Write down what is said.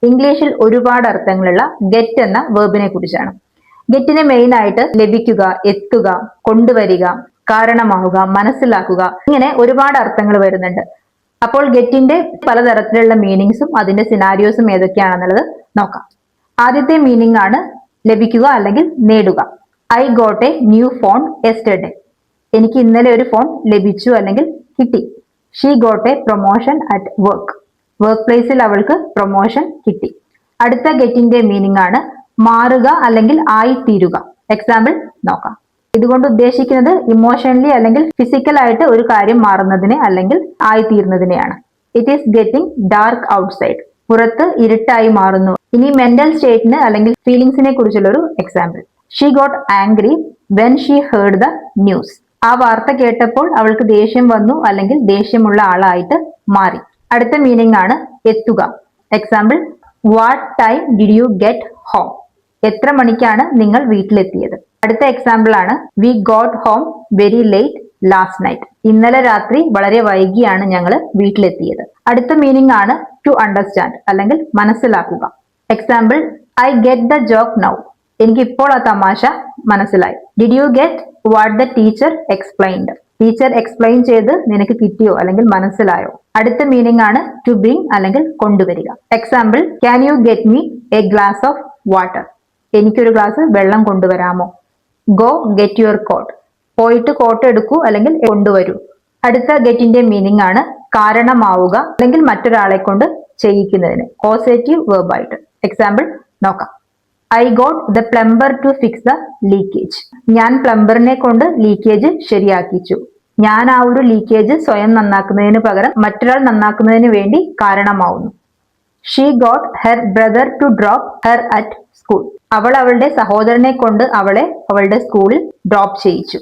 ഇംഗ്ലീഷിൽ ഒരുപാട് അർത്ഥങ്ങളുള്ള ഗെറ്റ് എന്ന വേർബിനെ കുറിച്ചാണ്. ഗെറ്റിനെ മെയിൻ ആയിട്ട് ലഭിക്കുക, എത്തുക, കൊണ്ടുവരിക, കാരണമാവുക, മനസ്സിലാക്കുക, ഇങ്ങനെ ഒരുപാട് അർത്ഥങ്ങൾ വരുന്നുണ്ട്. അപ്പോൾ ഗെറ്റിന്റെ പലതരത്തിലുള്ള മീനിങ്സും അതിന്റെ സിനാരിയോസും ഏതൊക്കെയാണെന്നുള്ളത് നോക്കാം. ആദ്യത്തെ മീനിങ് ആണ് ലഭിക്കുക അല്ലെങ്കിൽ നേടുക. I got A new phone yesterday. എനിക്ക് ഇന്നലെ ഒരു ഫോൺ ലഭിച്ചു അല്ലെങ്കിൽ കിട്ടി. She got A promotion at work. Work പ്ലേസിൽ അവൾക്ക് പ്രൊമോഷൻ കിട്ടി. അടുത്ത ഗെറ്റിന്റെ മീനിങ് ആണ് മാറുക അല്ലെങ്കിൽ ആയിത്തീരുക. എക്സാമ്പിൾ നോക്കാം. ഇതുകൊണ്ട് ഉദ്ദേശിക്കുന്നത് ഇമോഷണലി അല്ലെങ്കിൽ ഫിസിക്കൽ ആയിട്ട് ഒരു കാര്യം മാറുന്നതിനെ അല്ലെങ്കിൽ ആയിത്തീരുന്നതിനെയാണ്. It is getting dark outside. പുറത്ത് ഇരുട്ടായി മാറുന്നു. ഇനി മെന്റൽ സ്റ്റേറ്റിന് അല്ലെങ്കിൽ ഫീലിംഗ്സിനെ കുറിച്ചുള്ള ഒരു example. She got angry when she heard the news. ആ വാർത്ത കേട്ടപ്പോൾ അവൾക്ക് ദേഷ്യം വന്നു അല്ലെങ്കിൽ ദേഷ്യമുള്ള ആളായിട്ട് മാറി. അടുത്ത മീനിങ് ആണ് എത്തുക. Example what time did you get home. എത്ര മണിക്കാണ് നിങ്ങൾ വീട്ടിലെത്തിയത്. അടുത്ത എക്സാമ്പിൾ ആണ് we got home very late last night. ഇന്നലെ രാത്രി വളരെ വൈകിയാണ് ഞങ്ങൾ വീട്ടിലെത്തിയത്. അടുത്ത മീനിങ് ആണ് ടു അണ്ടർസ്റ്റാൻഡ് അല്ലെങ്കിൽ മനസ്സിലാക്കുക. Example I get the joke now. എനിക്ക് ഇപ്പോൾ ആ തമാശ മനസ്സിലായി. Did you get what the teacher explained. Teacher explain ചെയ്ത് നിനക്ക് കിട്ടിയോ അല്ലെങ്കിൽ മനസ്സിലായോ. അടുത്ത മീനിങ് ആണ് ടു ബ്രിങ് അല്ലെങ്കിൽ കൊണ്ടുവരിക. Example can you get me a glass of water. എനിക്കൊരു ഗ്ലാസ് വെള്ളം കൊണ്ടുവരാമോ. Go get your coat. പോയിട്ട് കോട്ട് എടുക്കൂ അല്ലെങ്കിൽ കൊണ്ടുവരൂ. അടുത്ത ഗെറ്റിന്റെ മീനിങ് ആണ് കാരണമാവുക അല്ലെങ്കിൽ മറ്റൊരാളെ കൊണ്ട് ചെയ്യിക്കുന്നതിന്, കോസേറ്റീവ് വെർബ് ആയിട്ട്. എക്സാമ്പിൾ നോക്കാം. I got the plumber to fix the leakage. ഞാൻ പ്ലംബറിനെ കൊണ്ട് ലീക്കേജ് ശരിയാക്കിച്ചു. ഞാൻ ആ ഒരു ലീക്കേജ് സ്വയം നന്നാക്കുന്നതിന് പകരം മറ്റൊരാൾ നന്നാക്കുന്നതിന് വേണ്ടി കാരണമാവുന്നു. She got her brother to drop her at school. അവൾ അവളുടെ സഹോദരനെ കൊണ്ട് അവളെ അവളുടെ സ്കൂളിൽ ഡ്രോപ്പ് ചെയ്യിച്ചു.